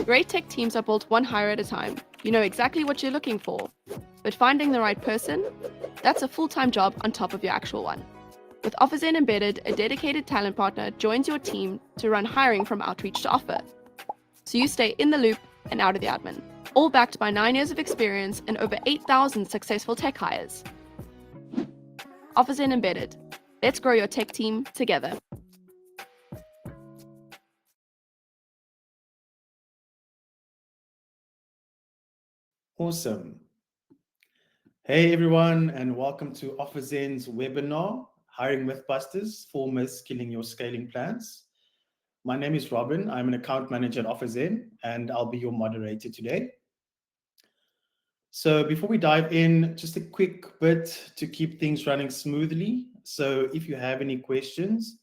Great tech teams are built one hire at a time. You know exactly what you're looking for. But finding the right person, that's a full-time job on top of your actual one. With OfferZen Embedded, a dedicated talent partner joins your team to run hiring from outreach to offer. So you stay in the loop and out of the admin. All backed by 9 years of experience and over 8,000 successful tech hires. OfferZen Embedded. Let's grow your tech team together. Awesome. Hey everyone, and welcome to OfferZen's webinar, Hiring Mythbusters, 4 Myths Killing Your Scaling Plans. My name is Robin. I'm an account manager at OfferZen, and I'll be your moderator today. So before we dive in, just a quick bit to keep things running smoothly. So if you have any questions,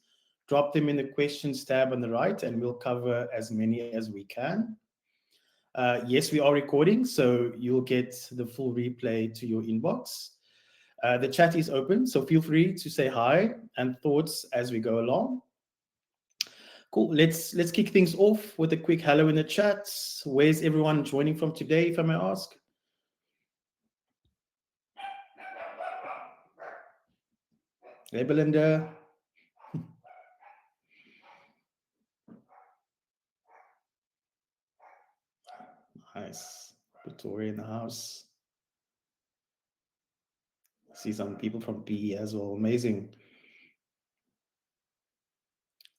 drop them in the questions tab on the right, and we'll cover as many as we can. Yes, we are recording, so you'll get the full replay to your inbox. The chat is open, so feel free to say hi and thoughts as we go along. Cool. Let's kick things off with a quick hello in the chat. Where's everyone joining from today, if I may ask? Hey, Belinda. Nice. Victoria in the house. See some people from PE as well. Amazing.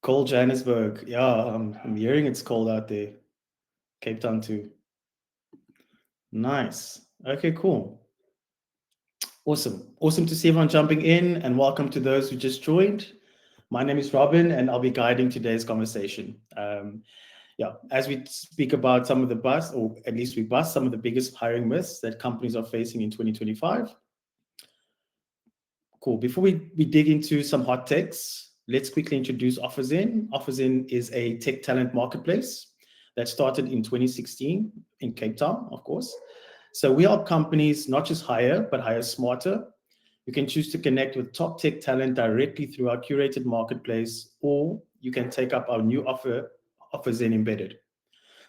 Cold Johannesburg. Yeah, I'm hearing it's cold out there. Cape Town too. Nice. Okay, cool. Awesome. Awesome to see everyone jumping in, and welcome to those who just joined. My name is Robin, and I'll be guiding today's conversation. As we speak about some of the bust, or at least we bust some of the biggest hiring myths that companies are facing in 2025. Cool. Before we dig into some hot takes, let's quickly introduce OfferZen. OfferZen is a tech talent marketplace that started in 2016 in Cape Town, of course. So we help companies not just hire, but hire smarter. You can choose to connect with top tech talent directly through our curated marketplace, or you can take up our new offer, OfferZen Embedded.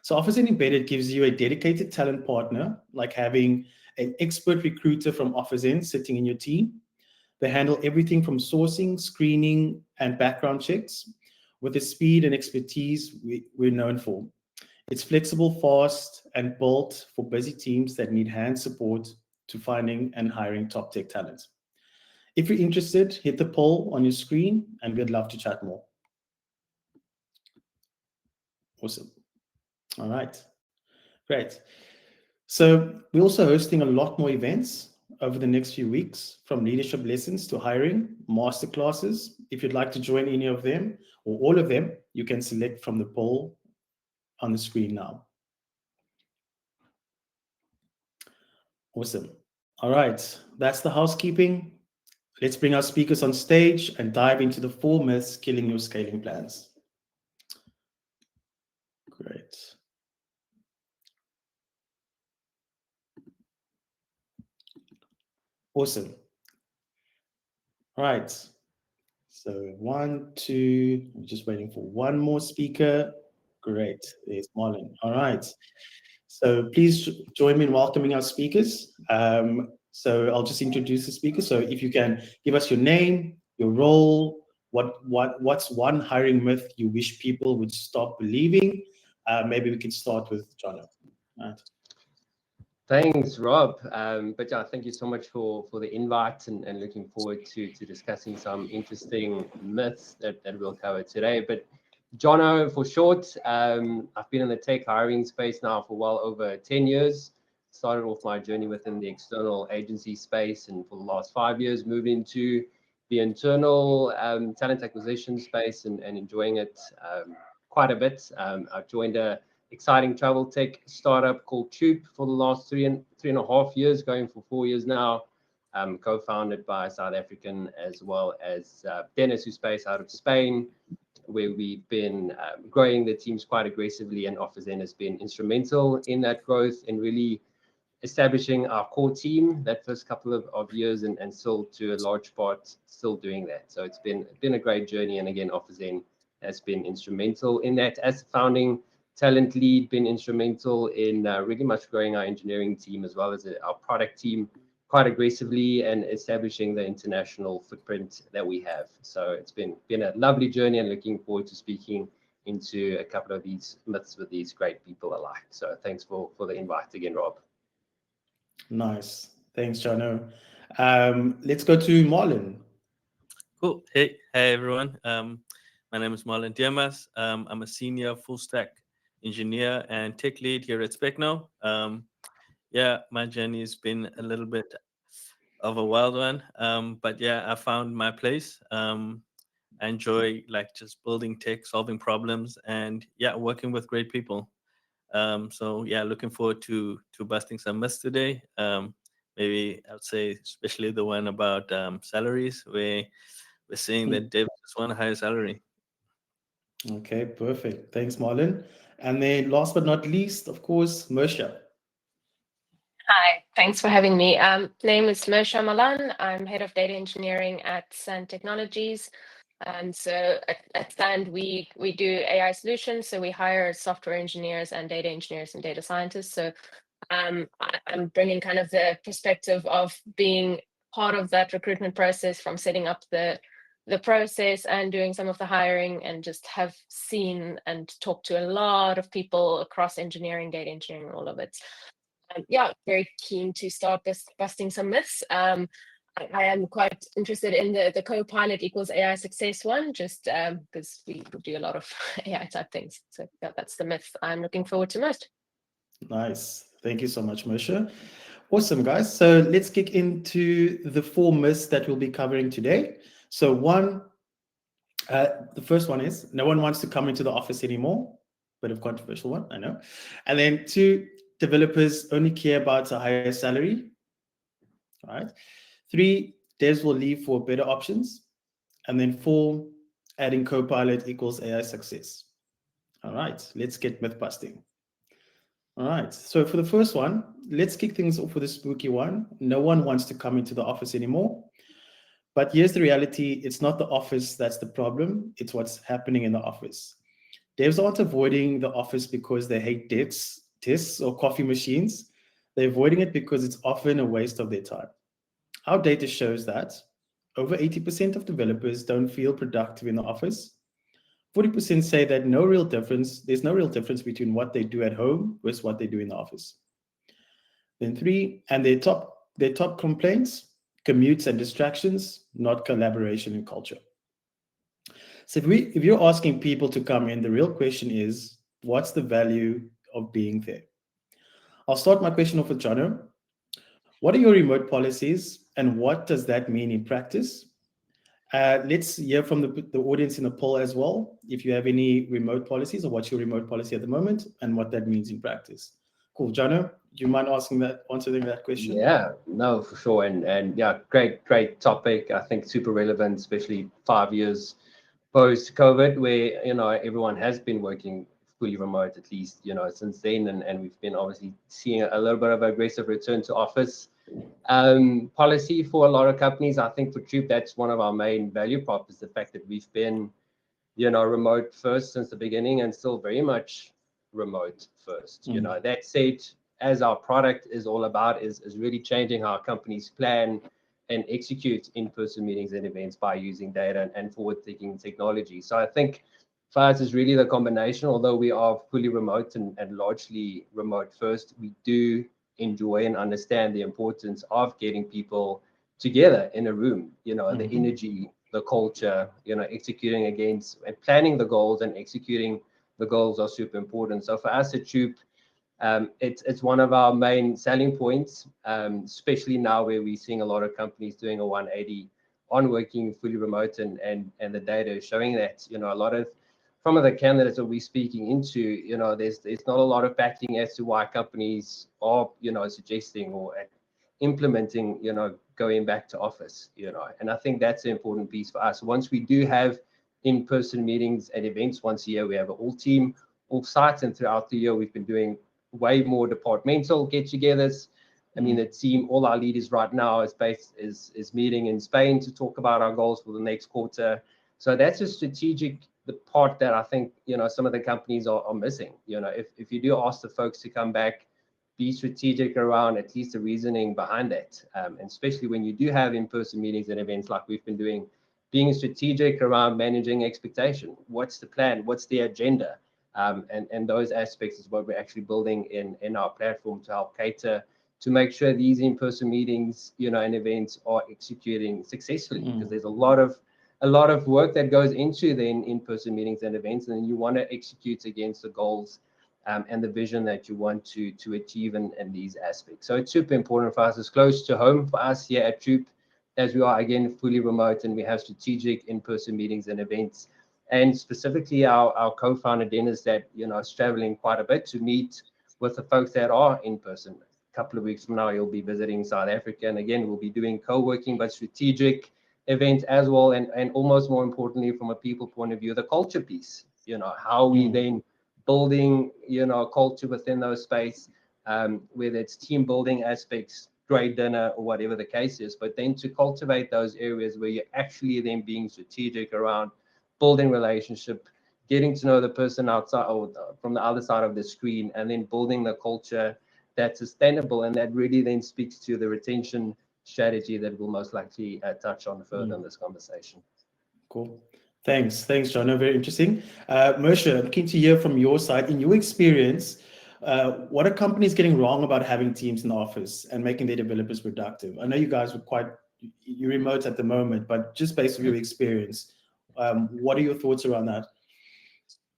So OfferZen Embedded gives you a dedicated talent partner, like having an expert recruiter from OfferZen sitting in your team. They handle everything from sourcing, screening, and background checks with the speed and expertise we're known for. It's flexible, fast, and built for busy teams that need hand support to finding and hiring top tech talent. If you're interested, hit the poll on your screen, and we'd love to chat more. Awesome. All right. Great. So we're also hosting a lot more events over the next few weeks, from leadership lessons to hiring, masterclasses. If you'd like to join any of them or all of them, you can select from the poll on the screen now. Awesome. All right, that's the housekeeping. Let's bring our speakers on stage and dive into the 4 myths killing your scaling plans. Great. Awesome. All right. So 1, 2, I'm just waiting for one more speaker. Great. There's Marlon. All right. So please join me in welcoming our speakers. So I'll just introduce the speakers. So if you can give us your name, your role, what's one hiring myth you wish people would stop believing? Maybe we can start with Jono. Right. Thanks, Rob. But yeah, thank you so much for the invite, and looking forward to discussing some interesting myths that we'll cover today. But Jono, for short, I've been in the tech hiring space now for well over 10 years. Started off my journey within the external agency space, and for the last 5 years moved into the internal talent acquisition space, and enjoying it quite a bit. I've joined a exciting travel tech startup called Tube for the last three and a half years, going for 4 years now. Co-founded by a South African, as well as Dennis, who's based out of Spain, where we've been growing the teams quite aggressively, and OfferZen has been instrumental in that growth and really establishing our core team that first couple of years, and still to a large part still doing that. So it's been a great journey, and again, OfferZen has been instrumental in that. As the founding talent lead, been instrumental in really much growing our engineering team as well as our product team quite aggressively and establishing the international footprint that we have. So it's been a lovely journey, and looking forward to speaking into a couple of these myths with these great people alike. So thanks for the invite again, Rob. Nice. Thanks, Jono. Let's go to Marlon. Cool. Hey everyone. My name is Marlon Diamas. I'm a senior full stack engineer and tech lead here at Specno. Yeah, my journey has been a little bit of a wild one. But yeah, I found my place. I enjoy like just building tech, solving problems, and yeah, working with great people. So yeah, looking forward to busting some myths today. Maybe I would say especially the one about salaries, where we're seeing that devs just want a higher salary. Okay, perfect. Thanks, Marlon. And then last but not least, of course, Mersha. Hi, thanks for having me. Name is Mersha Malan. I'm head of data engineering at Sand Technologies. So at Sand, we do AI solutions. So we hire software engineers and data engineers and data scientists. So I'm bringing kind of the perspective of being part of that recruitment process, from setting up the process and doing some of the hiring, and just have seen and talked to a lot of people across engineering, data engineering, all of it. Yeah, very keen to start busting some myths. I am quite interested in the co-pilot equals AI success one, just because we do a lot of AI type things. So yeah, that's the myth I'm looking forward to most. Nice. Thank you so much, Mersha. Awesome, guys. So let's kick into the 4 myths that we'll be covering today. So the first one is no one wants to come into the office anymore. Bit of controversial one, I know. And then 2, developers only care about a higher salary. All right. 3, devs will leave for better options. And then 4, adding Copilot equals AI success. All right, let's get myth busting. All right, so for the first one, let's kick things off with a spooky one. No one wants to come into the office anymore. But here's the reality. It's not the office that's the problem. It's what's happening in the office. Devs aren't avoiding the office because they hate desks or coffee machines. They're avoiding it because it's often a waste of their time. Our data shows that over 80% of developers don't feel productive in the office. 40% say that there's no real difference between what they do at home versus what they do in the office. Then 3, and their top complaints, commutes and distractions, not collaboration and culture. So if you're asking people to come in, the real question is, what's the value of being there? I'll start my question off with Jono. What are your remote policies, and what does that mean in practice? Let's hear from the audience in the poll as well, if you have any remote policies, or what's your remote policy at the moment and what that means in practice. Cool. Jono, do you mind answering that question? Yeah, no, for sure. And yeah, great topic. I think super relevant, especially 5 years post-COVID, where, everyone has been working fully remote, at least, since then. And we've been obviously seeing a little bit of aggressive return to office policy for a lot of companies. I think for Troop, that's one of our main value props, is the fact that we've been, remote first since the beginning, and still very much remote first. That said, as our product is all about, is really changing how companies plan and execute in-person meetings and events by using data and forward-thinking technology. So I think for us is really the combination. Although we are fully remote and largely remote first, we do enjoy and understand the importance of getting people together in a room, the energy, the culture, executing against and planning the goals and executing the goals are super important. So for us at Troop, it's one of our main selling points, especially now where we're seeing a lot of companies doing a 180 on working fully remote, and the data is showing that, a lot of some of the candidates that we're speaking into, there's not a lot of backing as to why companies are, suggesting or implementing, going back to office, and I think that's an important piece for us. Once we do have in-person meetings and events once a year, we have an all team off-site, and throughout the year, we've been doing way more departmental get-togethers. I mean, the team, all our leaders right now is meeting in Spain to talk about our goals for the next quarter. So that's a strategic the part that I think, some of the companies are missing. If you do ask the folks to come back, be strategic around at least the reasoning behind it. And especially when you do have in-person meetings and events like we've been doing, being strategic around managing expectation. What's the plan? What's the agenda? And those aspects is what we're actually building in our platform to help cater to make sure these in-person meetings, and events are executing successfully, because there's a lot of work that goes into the in-person meetings and events, and you want to execute against the goals and the vision that you want to achieve in these aspects. So it's super important for us. It's close to home for us here at Troop, as we are again fully remote, and we have strategic in-person meetings and events. And specifically our co-founder Dennis, that is traveling quite a bit to meet with the folks that are in person. A couple of weeks from now, you'll be visiting South Africa, and again we'll be doing co-working but strategic events as well. And almost more importantly, from a people point of view, the culture piece. How we then building culture within those space, whether it's team building aspects, great dinner, or whatever the case is, but then to cultivate those areas where you're actually then being strategic around building relationship, getting to know the person outside or from the other side of the screen, and then building the culture that's sustainable, and that really then speaks to the retention strategy that we'll most likely touch on further in this conversation. Cool. Thanks, John. Very interesting. Mersha, I'm keen to hear from your side. In your experience, what are companies getting wrong about having teams in the office and making their developers productive? I know you guys you're remote at the moment, but just based on your experience, what are your thoughts around that?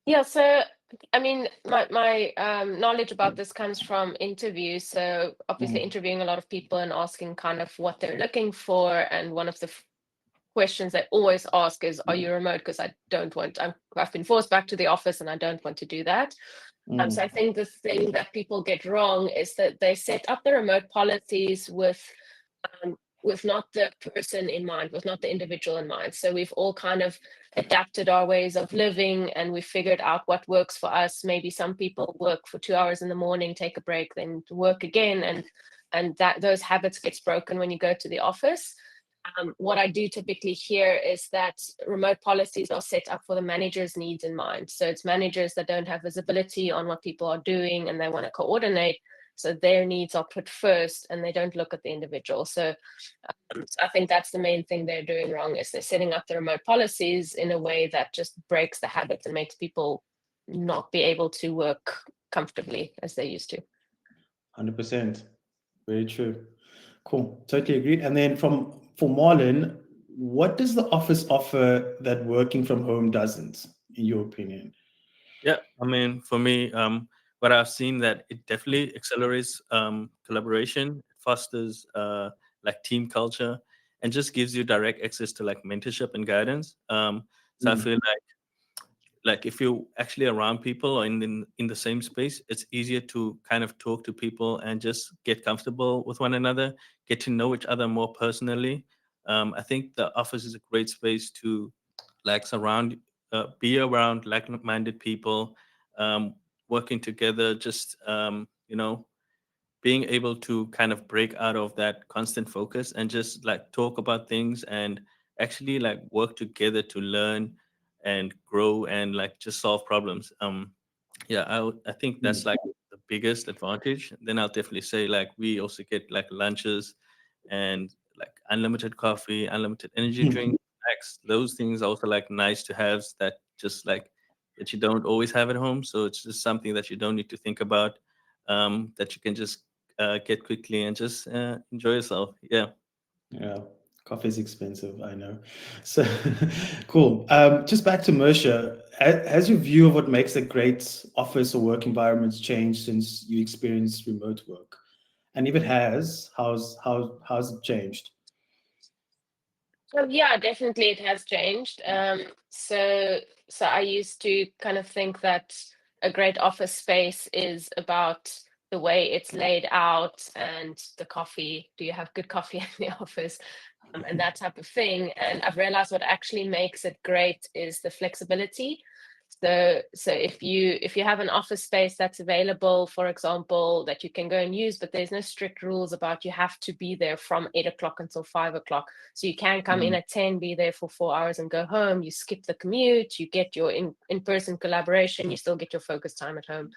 Yeah, so I mean, my knowledge about this comes from interviews. So obviously interviewing a lot of people and asking kind of what they're looking for. And one of the questions I always ask is, are you remote? Because I've been forced back to the office and I don't want to do that. So I think the thing that people get wrong is that they set up the remote policies with not the person in mind, with not the individual in mind. So we've all kind of adapted our ways of living, and we figured out what works for us. Maybe some people work for 2 hours in the morning, take a break, then work again, and that those habits gets broken when you go to the office. What I do typically hear is that remote policies are set up for the manager's needs in mind. So it's managers that don't have visibility on what people are doing and they want to coordinate. So their needs are put first and they don't look at the individual. So I think that's the main thing they're doing wrong, is they're setting up the remote policies in a way that just breaks the habit and makes people not be able to work comfortably as they used to. 100%. Very true. Cool. Totally agreed. And then for Marlon, what does the office offer that working from home doesn't, in your opinion? Yeah, I mean, for me, what I've seen that it definitely accelerates collaboration, fosters like team culture, and just gives you direct access to like mentorship and guidance. So I feel like if you're actually around people or in the same space, it's easier to kind of talk to people and just get comfortable with one another, get to know each other more personally. I think the office is a great space to like be around like-minded people, working together, just being able to kind of break out of that constant focus and just like talk about things and actually like work together to learn and grow and like just solve problems. I think that's like the biggest advantage. Then I'll definitely say like we also get like lunches and like unlimited coffee, unlimited energy drink, snacks. Those things are also like nice to have that just like that you don't always have at home. So it's just something that you don't need to think about, that you can just get quickly and just enjoy yourself. Yeah. Yeah. Coffee is expensive, I know. So cool. Just back to Mersha. Has your view of what makes a great office or work environment changed since you experienced remote work? And if it has, how's it changed? Yeah, definitely it has changed. So I used to kind of think that a great office space is about the way it's laid out and the coffee. Do you have good coffee in the office? And that type of thing. And I've realized what actually makes it great is the flexibility. So if you have an office space that's available, for example, that you can go and use, but there's no strict rules about you have to be there from 8 o'clock until 5 o'clock. So you can come in at 10, be there for 4 hours and go home. You skip the commute, you get your in-person collaboration, you still get your focus time at home.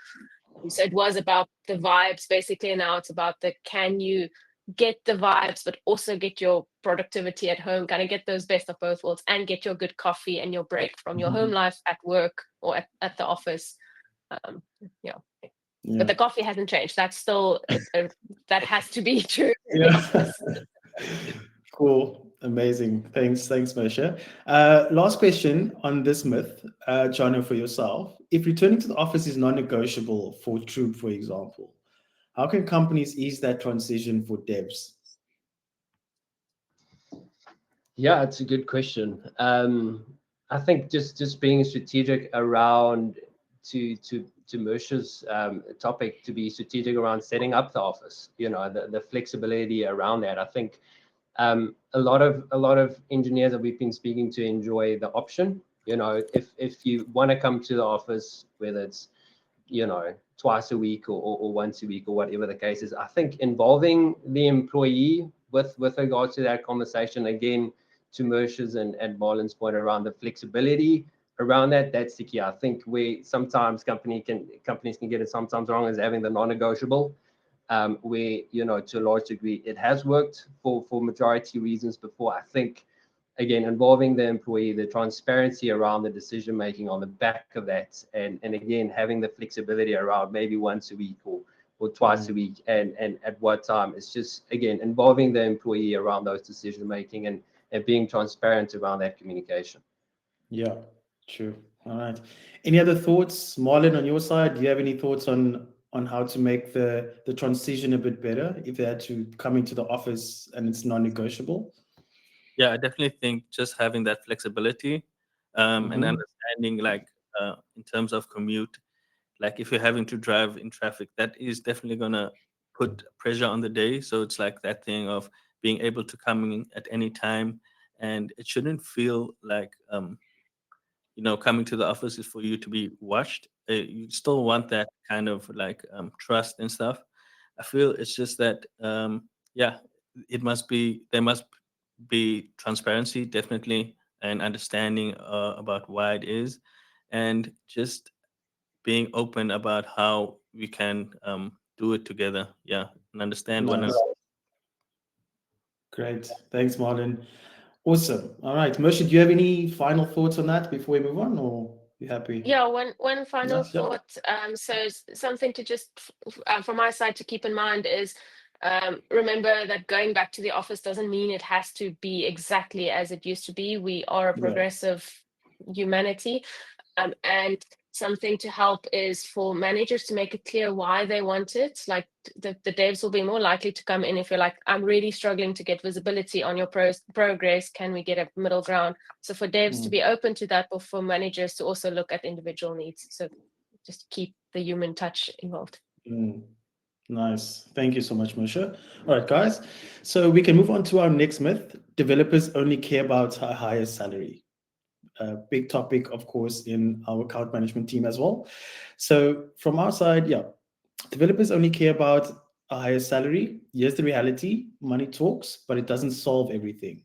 So it was about the vibes basically, and now it's about the can you get the vibes but also get your productivity at home, kind of get those best of both worlds and get your good coffee and your break from your home life at work or at the office. Yeah. But the coffee hasn't changed. That's still that has to be true in the office. Cool. Amazing. Thanks, Moshe. Last question on this myth, Jono, for yourself. If returning to the office is non-negotiable for Troop, for example, how can companies ease that transition for devs? Yeah, it's a good question. I think just being strategic around to Moshe's topic, to be strategic around setting up the office. The flexibility around that. I think a lot of engineers that we've been speaking to enjoy the option. If you want to come to the office, whether it's twice a week or once a week or whatever the case is, I think involving the employee with regard to that conversation, again, to Moshe's and Marlon's point around the flexibility around that's the key. I think sometimes companies can get it sometimes wrong as having the non-negotiable, where to a large degree it has worked for majority reasons before. I think again, involving the employee, the transparency around the decision making on the back of that, and again having the flexibility around maybe once a week or twice a week, and at what time. It's just again involving the employee around those decision making and being transparent around that communication. Yeah, true. All right. Any other thoughts, Marlon, on your side? Do you have any thoughts on how to make the transition a bit better if they had to come into the office and it's non-negotiable? Yeah, I definitely think just having that flexibility and understanding, like in terms of commute, like if you're having to drive in traffic, that is definitely gonna put pressure on the day. So it's like that thing of being able to come in at any time, and it shouldn't feel like coming to the office is for you to be watched. You still want that kind of like trust and stuff. I feel it's just that yeah, there must be transparency definitely, and understanding about why it is, and just being open about how we can do it together. Yeah, and understand one Nice. another. Great. Thanks, Marlon. Awesome. All right. Moshe, do you have any final thoughts on that before we move on, or you happy? Yeah, one final Yeah. thought. So something to just from my side to keep in mind is remember that going back to the office doesn't mean it has to be exactly as it used to be. We are a Yeah. progressive humanity, and something to help is for managers to make it clear why they want it. Like the devs will be more likely to come in if you're like, I'm really struggling to get visibility on your progress. Can we get a middle ground? So for devs to be open to that, but for managers to also look at individual needs. So just keep the human touch involved. Nice. Thank you so much, Moshe. All right, guys. So we can move on to our next myth. Developers only care about a higher salary. A big topic, of course, in our account management team as well. So from our side, yeah, developers only care about a higher salary. Here's the reality. Money talks, but it doesn't solve everything.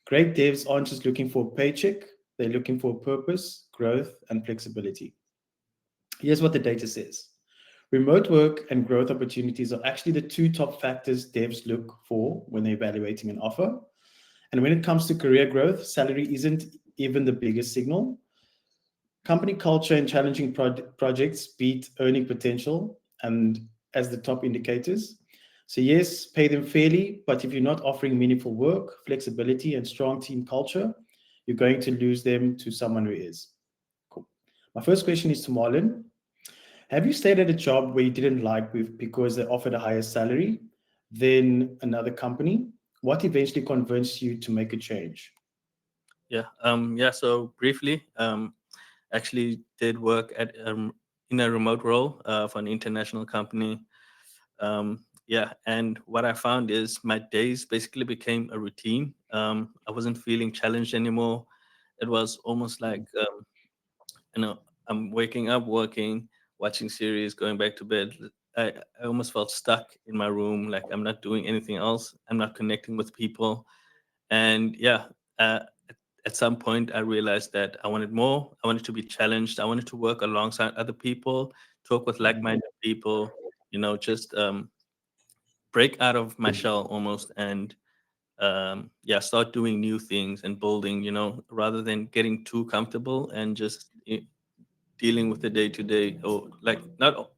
Great devs aren't just looking for a paycheck. They're looking for purpose, growth, and flexibility. Here's what the data says. Remote work and growth opportunities are actually the two top factors devs look for when they're evaluating an offer. And when it comes to career growth, salary isn't even the biggest signal. Company culture and challenging projects beat earning potential and as the top indicators. So yes, pay them fairly, but if you're not offering meaningful work, flexibility, and strong team culture, you're going to lose them to someone who is. Cool. My first question is to Marlon. Have you stayed at a job where you didn't like because they offered a higher salary than another company? What eventually convinced you to make a change? Yeah. So briefly, actually did work at in a remote role for an international company. Yeah, and what I found is my days basically became a routine. I wasn't feeling challenged anymore. It was almost like I'm waking up, working, watching series, going back to bed. I almost felt stuck in my room, like I'm not doing anything else. I'm not connecting with people. And yeah, at some point, I realized that I wanted more. I wanted to be challenged. I wanted to work alongside other people, talk with like-minded people, just break out of my shell almost, and yeah, start doing new things and building, rather than getting too comfortable and just dealing with the day to day, or like not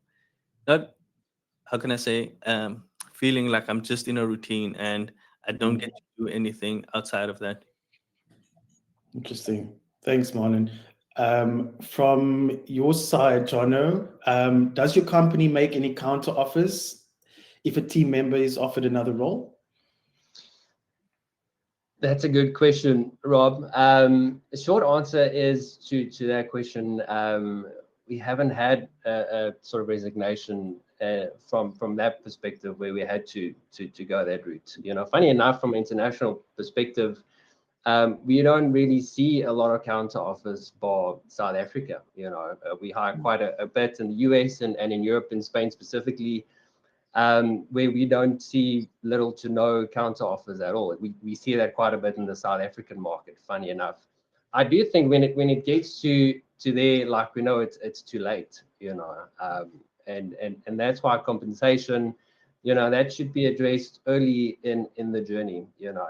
how can I say, feeling like I'm just in a routine and I don't get to do anything outside of that. Interesting. Thanks, Marlon. From your side, Jono, does your company make any counter offers if a team member is offered another role? That's a good question, Rob. The short answer is to that question. We haven't had a sort of resignation from that perspective where we had to go that route. Funny enough, from an international perspective, we don't really see a lot of counter offers for South Africa. We hire quite a bit in the US and in Europe and Spain specifically. Where we don't see little to no counter offers at all. We see that quite a bit in the South African market, funny enough. I do think when it gets to there, like we know it's too late, and that's why compensation, that should be addressed early in the journey.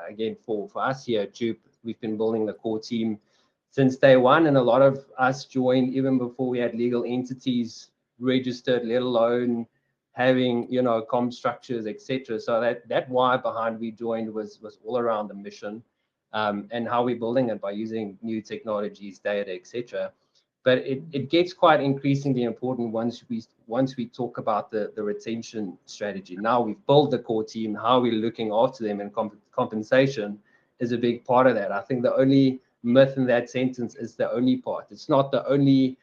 Again, for us here at Jupe, we've been building the core team since day one, and a lot of us joined even before we had legal entities registered, let alone having comm structures, etc. So that why behind we joined was all around the mission, and how we're building it by using new technologies, data, etc. But it gets quite increasingly important once we talk about the retention strategy. Now we've built the core team, how we're looking after them, and compensation is a big part of that. I think the only myth in that sentence is the only part. It's not the only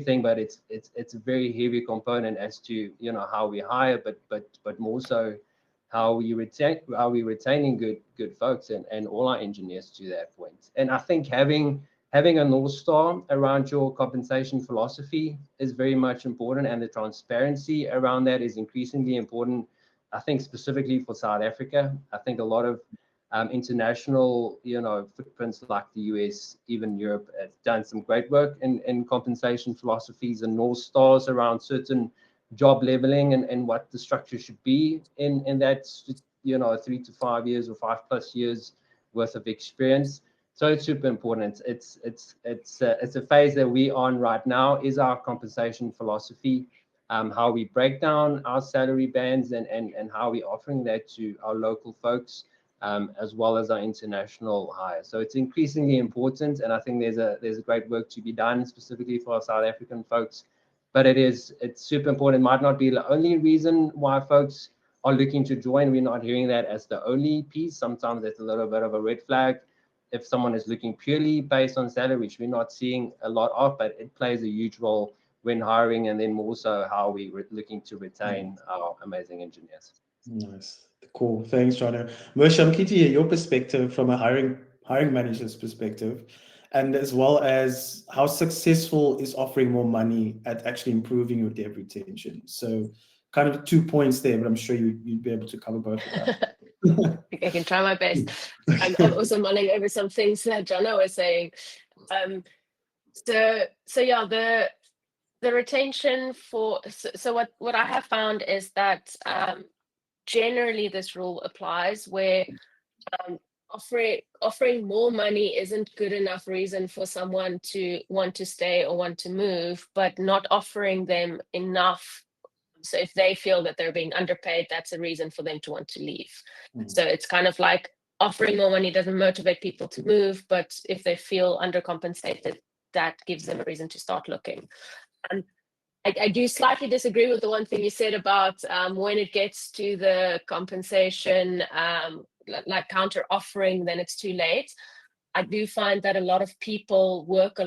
thing, but it's a very heavy component as to how we hire, but more so how we retaining good folks and all our engineers to that point. And I think having a North Star around your compensation philosophy is very much important, and the transparency around that is increasingly important. I think specifically for South Africa, I think a lot of international, footprints like the US, even Europe, have done some great work in compensation philosophies and North Stars around certain job leveling and what the structure should be in that, 3 to 5 years or 5+ years worth of experience. So it's super important. It's a phase that we're on right now, is our compensation philosophy, how we break down our salary bands and how we're offering that to our local folks, as well as our international hires. So it's increasingly important, and I think there's a great work to be done specifically for our South African folks. But it's super important. It might not be the only reason why folks are looking to join. We're not hearing that as the only piece. Sometimes it's a little bit of a red flag if someone is looking purely based on salary, which we're not seeing a lot of, but it plays a huge role when hiring, and then more so how we're looking to retain our amazing engineers. Nice. Cool. Thanks, Jono. Moshe, I'm keen to hear your perspective from a hiring manager's perspective, and as well as how successful is offering more money at actually improving your dev retention. So kind of 2 points there, but I'm sure you'd be able to cover both of that. I can try my best. I'm also mulling over some things that Jono was saying. So yeah, the retention so what I have found is that generally this rule applies where offering more money isn't good enough reason for someone to want to stay or want to move, but not offering them enough. So if they feel that they're being underpaid, that's a reason for them to want to leave. So it's kind of like offering more money doesn't motivate people to move, but if they feel undercompensated, that gives them a reason to start looking. And I do slightly disagree with the one thing you said about when it gets to the compensation, like counter offering, then it's too late. I do find that a lot of people work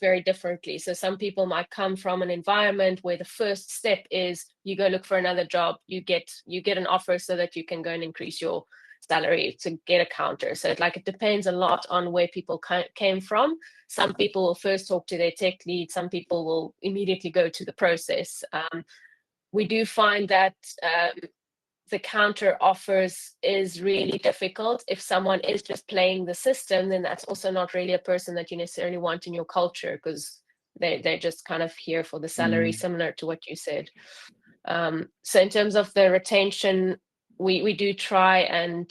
very differently. So some people might come from an environment where the first step is you go look for another job, you get an offer so that you can go and increase your salary to get a counter. So it depends a lot on where people came from. Some people will first talk to their tech lead. Some people will immediately go to the process. We do find that the counter offers is really difficult. If someone is just playing the system, then that's also not really a person that you necessarily want in your culture, because they're just kind of here for the salary, similar to what you said. So in terms of the retention, we do try and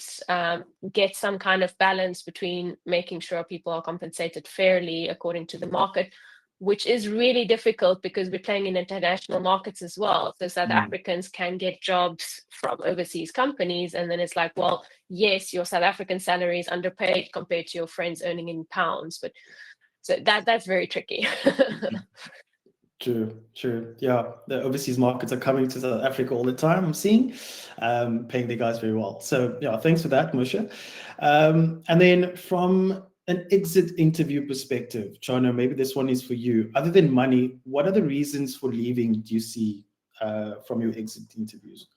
get some kind of balance between making sure people are compensated fairly according to the market, which is really difficult because we're playing in international markets as well. So South Africans can get jobs from overseas companies, and then it's like, well, yes, your South African salary is underpaid compared to your friends earning in pounds, but so that's very tricky. True. Yeah, the overseas markets are coming to South Africa all the time, I'm seeing, paying the guys very well. So yeah, thanks for that, Moshe. And then from an exit interview perspective, Chano, maybe this one is for you. Other than money, what are the reasons for leaving do you see from your exit interviews?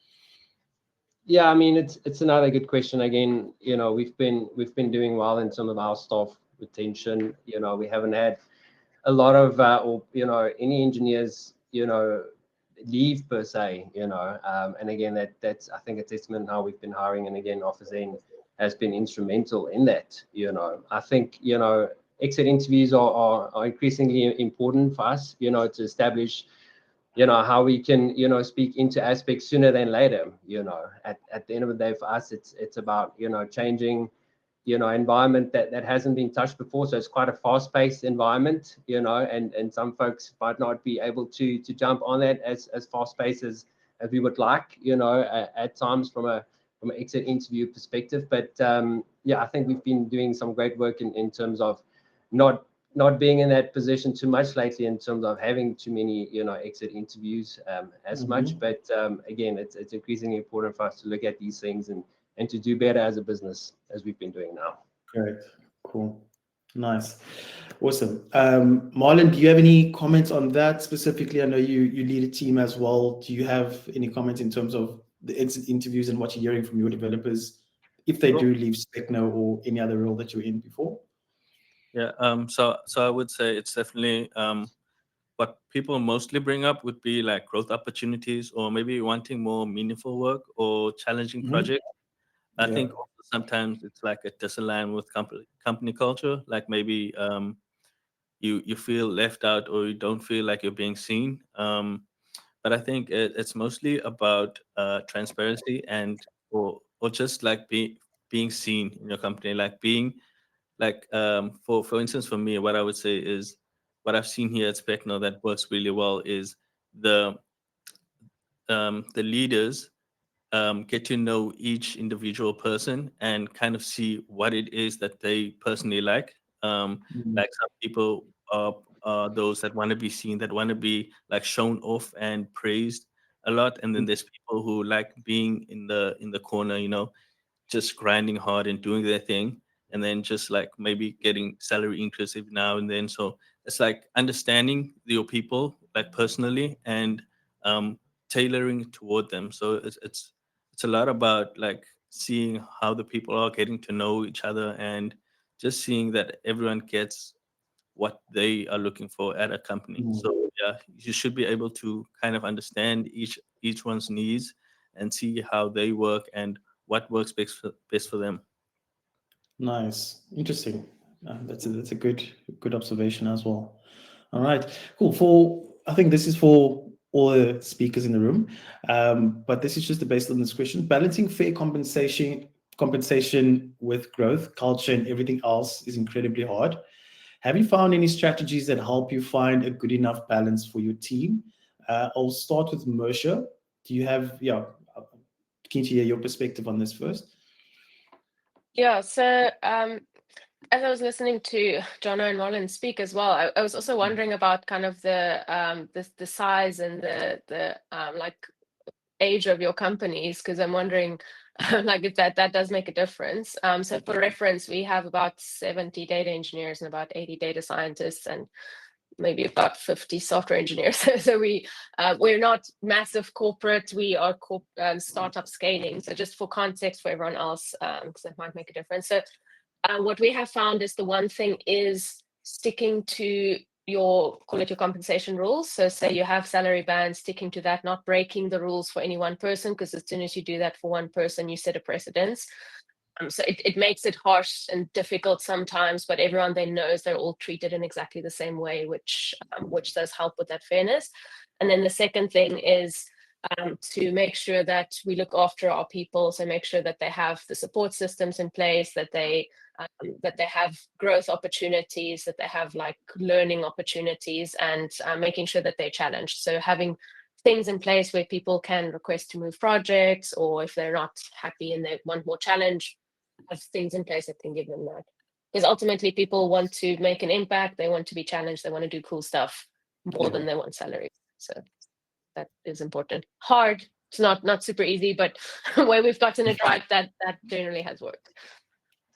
Yeah, I mean, it's another good question. Again, we've been doing well in some of our staff retention. We haven't had a lot of any engineers leave per se. And again, that's I think a testament how we've been hiring, and again, OfferZen has been instrumental in that. I think exit interviews are increasingly important for us. To establish how we can speak into aspects sooner than later. At the end of the day, for us, it's about changing environment that hasn't been touched before. So it's quite a fast-paced environment, and some folks might not be able to jump on that as fast-paced as we would like, at times from an exit interview perspective. But yeah, I think we've been doing some great work in terms of not being in that position too much lately, in terms of having too many exit interviews as much. But again, it's increasingly important for us to look at these things and to do better as a business, as we've been doing now. Great, cool, nice, awesome. Marlon, do you have any comments on that specifically? I know you lead a team as well. Do you have any comments in terms of the exit interviews and what you're hearing from your developers, if they do leave Specno or any other role that you were in before? Yeah, so I would say it's definitely what people mostly bring up would be like growth opportunities, or maybe wanting more meaningful work or challenging projects. I think also sometimes it's like a disaligned with company culture. Like maybe you feel left out, or you don't feel like you're being seen. But I think it's mostly about transparency or just like being seen in your company, like being like for instance, for me, what I would say is what I've seen here at Specno that works really well is the leaders get to know each individual person and kind of see what it is that they personally like. Like some people are those that want to be seen, that want to be like shown off and praised a lot, and then there's people who like being in the corner, just grinding hard and doing their thing, and then just like maybe getting salary increase every now and then. So it's like understanding your people like personally and tailoring toward them. So it's a lot about like seeing how the people are getting to know each other, and just seeing that everyone gets what they are looking for at a company. So yeah, you should be able to kind of understand each one's needs and see how they work and what works best for them. Nice, interesting. That's a good observation as well. All right, cool. I think this is for all the speakers in the room, but this is just based on this question: balancing fair compensation with growth, culture, and everything else is incredibly hard. Have you found any strategies that help you find a good enough balance for your team? I'll start with Moshe. Do you have, keen to hear your perspective on this first? Yeah, so as I was listening to Jono and Roland speak as well, I was also wondering about kind of the size and the like age of your companies, because I'm wondering like if that does make a difference. So for reference, we have about 70 data engineers and about 80 data scientists, and maybe about 50 software engineers. So we're not massive corporate. We are startup scaling. So just for context for everyone else, because that might make a difference. So what we have found is the one thing is sticking to your, call it your compensation rules. So say you have salary bands, sticking to that, not breaking the rules for any one person, because as soon as you do that for one person, you set a precedence. So it makes it harsh and difficult sometimes, but everyone then knows they're all treated in exactly the same way, which does help with that fairness. And then the second thing is to make sure that we look after our people. So make sure that they have the support systems in place, that they have growth opportunities, that they have like learning opportunities, and making sure that they're challenged. So having things in place where people can request to move projects, or if they're not happy and they want more challenge, have things in place that can give them that. Because ultimately people want to make an impact, they want to be challenged, they want to do cool stuff more than they want salary. So that is important. Hard, it's not super easy, but where we've gotten it right, that generally has worked.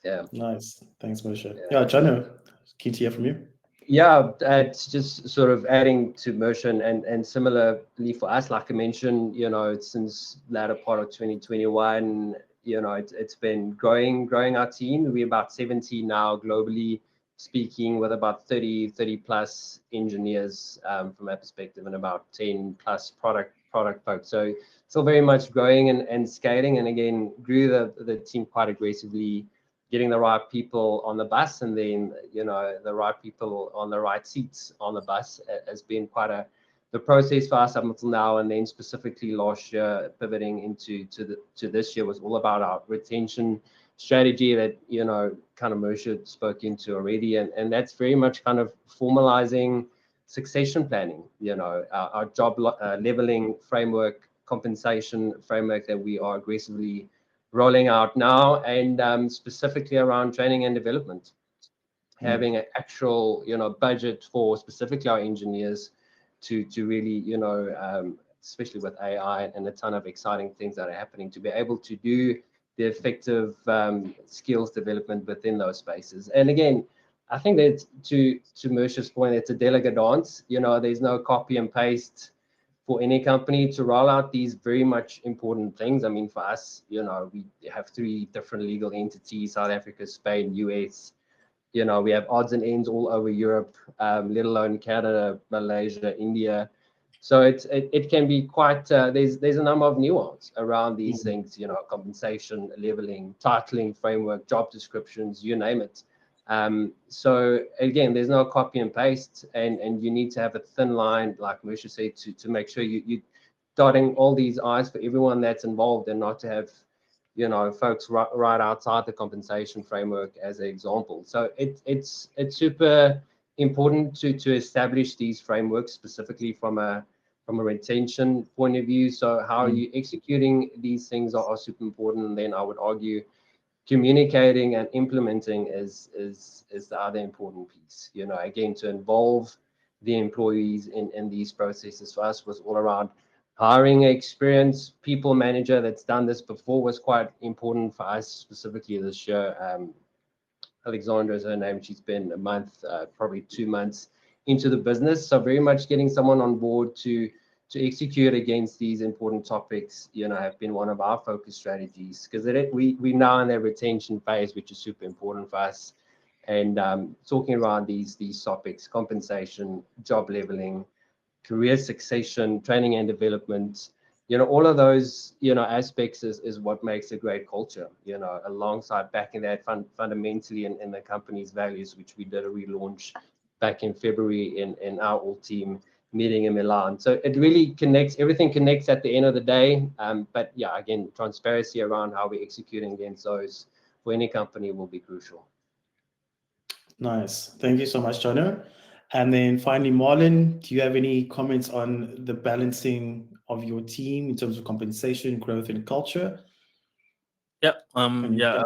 Yeah. Nice. Thanks, Moshe. Yeah, Jono, keen to hear from you. Yeah, it's just sort of adding to motion and similarly for us, like I mentioned, since latter part of 2021, it's been growing our team. We're about 70 now globally speaking, with about 30 plus engineers from that perspective, and about 10 plus product folks. So still very much growing and scaling, and again grew the team quite aggressively, getting the right people on the bus, and then the right people on the right seats on the bus has been quite the process for us up until now. And then specifically last year, pivoting into this year, was all about our retention strategy that kind of Moshe spoke into already, and that's very much kind of formalizing succession planning, our job leveling framework, compensation framework that we are aggressively rolling out now, and specifically around training and development, having an actual budget for specifically our engineers to really especially with AI and a ton of exciting things that are happening, to be able to do the effective skills development within those spaces. And again, I think that to Moshe's point, it's a delicate dance. There's no copy and paste for any company to roll out these very much important things. I mean, for us, we have 3 different legal entities: South Africa, Spain, US. We have odds and ends all over Europe, let alone Canada, Malaysia, India. So it can be quite, there's a number of nuance around these things, compensation, leveling, titling framework, job descriptions, you name it. So again, there's no copy and paste, and you need to have a thin line, like Moshe said, to make sure you dotting all these I's for everyone that's involved, and not to have folks right outside the compensation framework as an example. So it's super important to establish these frameworks specifically from a retention point of view. So how are you executing these things are super important. And then I would argue communicating and implementing is the other important piece. Again, to involve the employees in these processes for us was all around hiring experience. People manager that's done this before was quite important for us, specifically this year. Alexandra is her name. She's been a month, probably 2 months into the business. So very much getting someone on board to execute against these important topics, have been one of our focus strategies, because we now in their retention phase, which is super important for us. And talking around these topics: compensation, job leveling, career succession, training and development, all of those, aspects is what makes a great culture, alongside backing that fundamentally in the company's values, which we did a relaunch back in February in our all team meeting in Milan. So it really connects, everything connects at the end of the day. But yeah, again, transparency around how we're executing against those for any company will be crucial. Nice. Thank you so much, Jono. And then finally, Marlon, do you have any comments on the balancing of your team in terms of compensation, growth, and culture? Yeah. Yeah.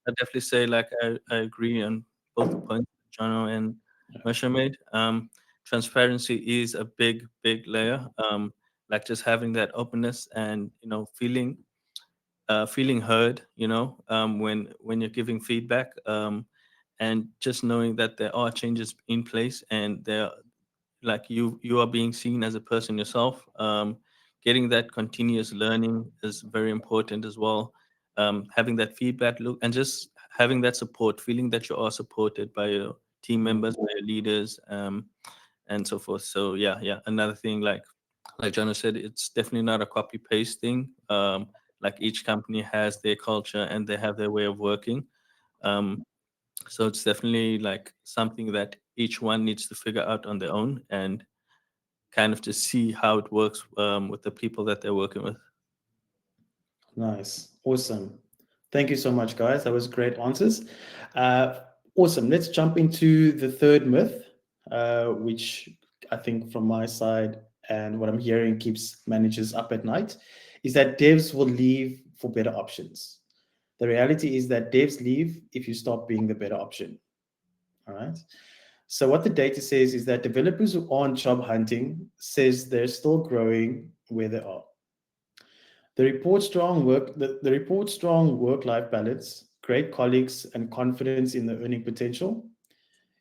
I definitely say, like, I agree on both the points Jono and Moshe made. Transparency is a big layer. Like just having that openness and feeling heard. When you're giving feedback. and just knowing that there are changes in place, and there, like you are being seen as a person yourself. Getting that continuous learning is very important as well. Having that feedback loop, and just having that support, feeling that you are supported by your team members, by your leaders, and so forth. So yeah. Another thing, like Jono said, it's definitely not a copy paste thing. Like each company has their culture and they have their way of working. Um, so it's definitely like something that each one needs to figure out on their own, and kind of to see how it works with the people that they're working with. Nice. Awesome. Thank you so much, guys. That was great answers. Awesome. Let's jump into the third myth, which I think from my side and what I'm hearing keeps managers up at night, is that devs will leave for better options. The reality is that devs leave if you stop being the better option. All right. So what the data says is that developers who aren't job hunting says they're still growing where they are. The report strong work-life balance, great colleagues, and confidence in the earning potential.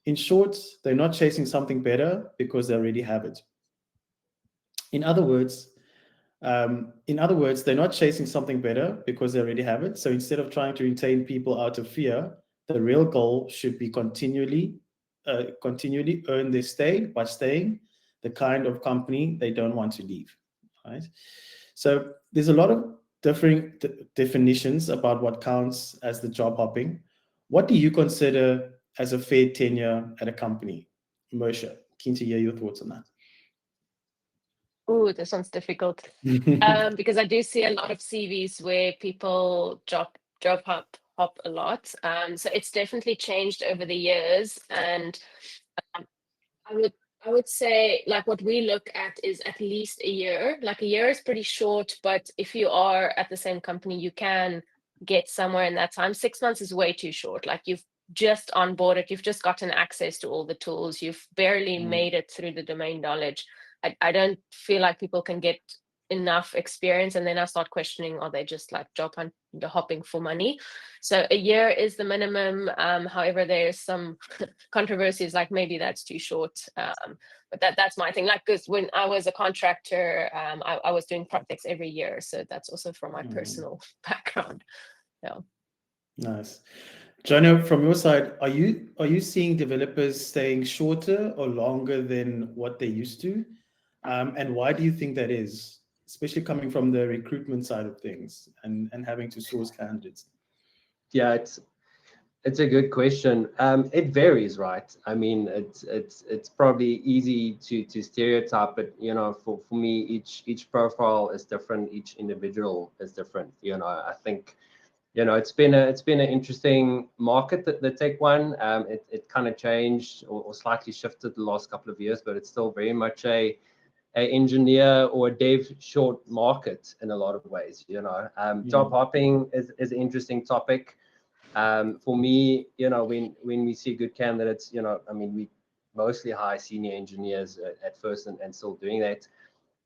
In short, they're not chasing something better because they already have it. In other words, they're not chasing something better because they already have it. So instead of trying to retain people out of fear, the real goal should be continually earn their stay by staying the kind of company they don't want to leave. Right. So there's a lot of differing definitions about what counts as the job hopping. What do you consider as a fair tenure at a company? Moshe, keen to hear your thoughts on that. Ooh, this one's difficult. Because I do see a lot of CVs where people job hop a lot. So it's definitely changed over the years, and um, I would say, like, what we look at is at least a year. Like, a year is pretty short, but if you are at the same company, you can get somewhere in that time. 6 months is way too short. Like, you've just onboarded, you've just gotten access to all the tools, you've barely made it through the domain knowledge. I don't feel like people can get enough experience, and then I start questioning, are they just like hopping for money? So a year is the minimum. However, there's some controversies, like maybe that's too short. But that's my thing. Like, because when I was a contractor, I was doing projects every year, so that's also from my personal background. Yeah. Nice. Jono, from your side, are you seeing developers staying shorter or longer than what they used to? And why do you think that is, especially coming from the recruitment side of things and having to source candidates? Yeah, it's a good question. It varies, right? I mean, it's probably easy to stereotype, but for me, each profile is different, each individual is different. I think it's been an interesting market, the tech one. It kind of changed or slightly shifted the last couple of years, but it's still very much a engineer or a dev short market in a lot of ways. Job hopping is an interesting topic. For me, when we see good candidates, I mean, we mostly hire senior engineers at first and still doing that.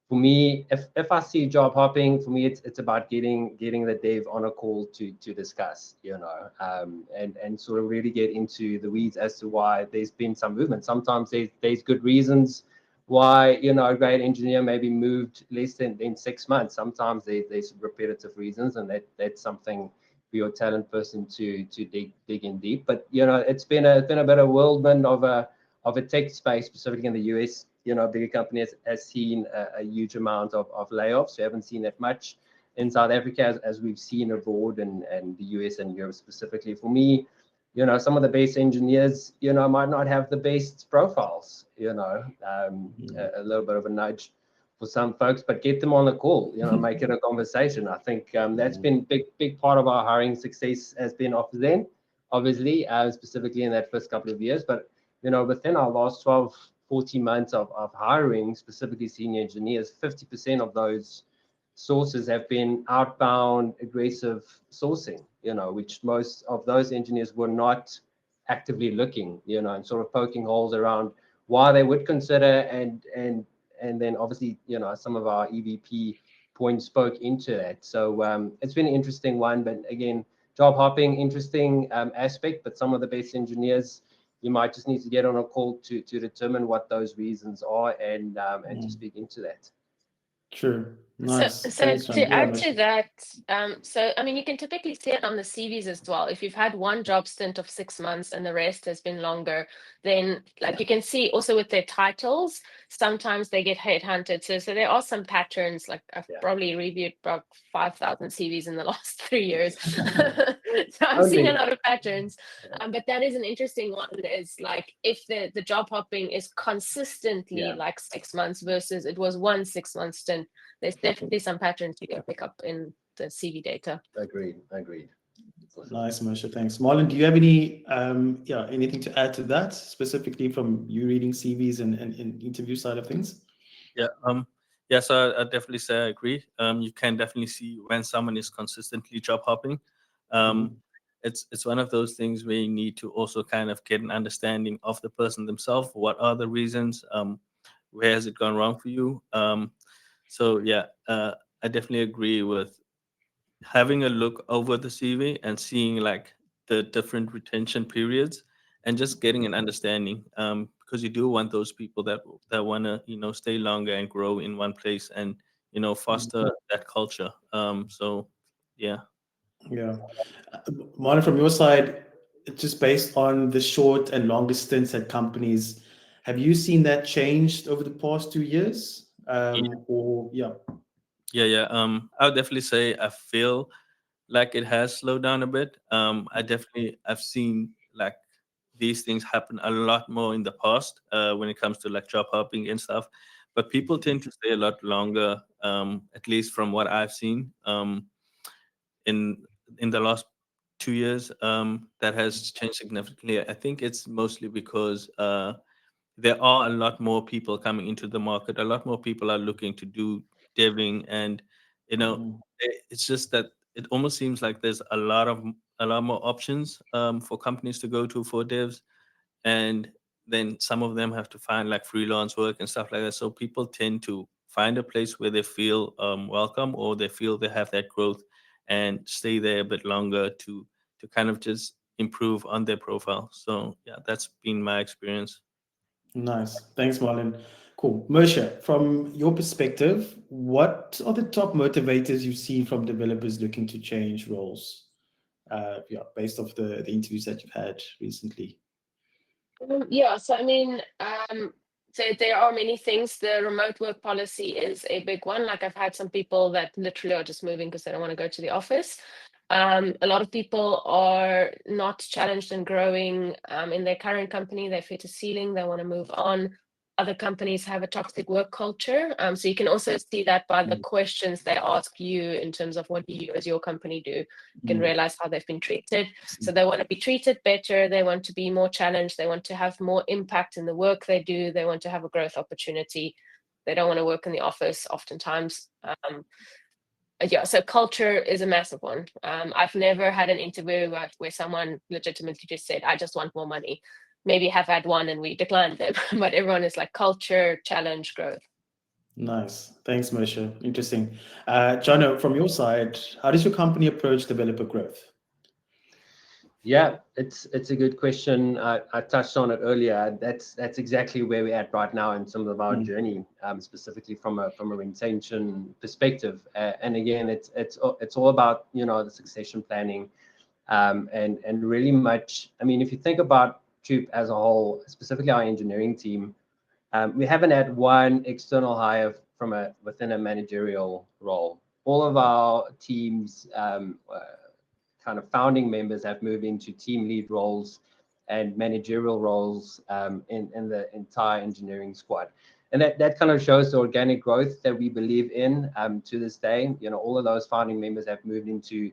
For me, if I see job hopping, for me, it's about getting the dev on a call to discuss, and sort of really get into the weeds as to why there's been some movement. Sometimes there's good reasons why, a great engineer maybe moved less than 6 months. Sometimes there's repetitive reasons, and that's something for your talent person to dig in deep. But it's been a bit of whirlwind of a tech space, specifically in the US. Bigger companies has seen a huge amount of layoffs. We haven't seen that much in South Africa as we've seen abroad, and the US and Europe specifically. For me, some of the best engineers, might not have the best profiles. A little bit of a nudge for some folks, but get them on a call. Make it a conversation. I think that's been big part of our hiring success has been OfferZen, obviously, specifically in that first couple of years. But within our last 12, 14 months of hiring, specifically senior engineers, 50% of those sources have been outbound aggressive sourcing, which most of those engineers were not actively looking, and sort of poking holes around why they would consider, and then obviously, some of our EVP points spoke into that. So it's been an interesting one, but again, job hopping, interesting aspect, but some of the best engineers, you might just need to get on a call to determine what those reasons are and to speak into that. True. So, Nice. so Thanks, John. to Yeah, add to Michelle. that, so I mean, you can typically see it on the CVs as well. If you've had one job stint of 6 months and the rest has been longer, then like you can see also with their titles, sometimes they get headhunted. So there are some patterns. Like I've probably reviewed about 5,000 CVs in the last 3 years, so I'm seeing a lot of patterns. But that is an interesting one. Is like if the job hopping is consistently like 6 months versus it was one 6 month stint. There's definitely some patterns you can pick up in the CV data. Agreed. Nice, Marsha. Thanks. Marlon, do you have any anything to add to that, specifically from you reading CVs and interview side of things? Yeah, so I definitely say I agree. You can definitely see when someone is consistently job hopping. It's one of those things where you need to also kind of get an understanding of the person themselves. What are the reasons? Where has it gone wrong for you? So yeah, I definitely agree with having a look over the CV and seeing like the different retention periods and just getting an understanding. Because you do want those people that want to stay longer and grow in one place and foster that culture. So yeah. Yeah. Marlon, from your side, just based on the short and longer stints at companies, have you seen that changed over the past 2 years? Or yeah. Yeah. I would definitely say I feel like it has slowed down a bit. I've seen like these things happen a lot more in the past when it comes to like job hopping and stuff. But people tend to stay a lot longer, at least from what I've seen in the last 2 years. That has changed significantly. I think it's mostly because there are a lot more people coming into the market. A lot more people are looking to do deving, and it's just that it almost seems like there's a lot more options for companies to go to for devs, and then some of them have to find like freelance work and stuff like that. So people tend to find a place where they feel welcome, or they feel they have that growth, and stay there a bit longer to kind of just improve on their profile. So yeah, that's been my experience. Nice. Thanks, Marlon. Cool. Mersha, from your perspective, what are the top motivators you see from developers looking to change roles? Based off the interviews that you've had recently. Yeah, so I mean, so there are many things. The remote work policy is a big one. Like I've had some people that literally are just moving because they don't want to go to the office. A lot of people are not challenged and growing in their current company. They've hit a ceiling. They want to move on. Other companies have a toxic work culture. So you can also see that by the questions they ask you in terms of what do you as your company do. You can realize how they've been treated. So they want to be treated better. They want to be more challenged. They want to have more impact in the work they do. They want to have a growth opportunity. They don't want to work in the office oftentimes. Yeah, so culture is a massive one. I've never had an interview where someone legitimately just said, I just want more money. Maybe have had one and we declined them, but everyone is like culture, challenge, growth. Nice. Thanks, Mersha. Interesting. Jono, from your side, how does your company approach developer growth? Yeah, it's a good question. I touched on it earlier. That's exactly where we're at right now in some of our journey, specifically from a retention perspective. And again, it's all about the succession planning, and really much. I mean, if you think about Troop as a whole, specifically our engineering team, we haven't had one external hire from within a managerial role. All of our teams. Kind of founding members have moved into team lead roles and managerial roles in the entire engineering squad. And that kind of shows the organic growth that we believe in to this day. All of those founding members have moved into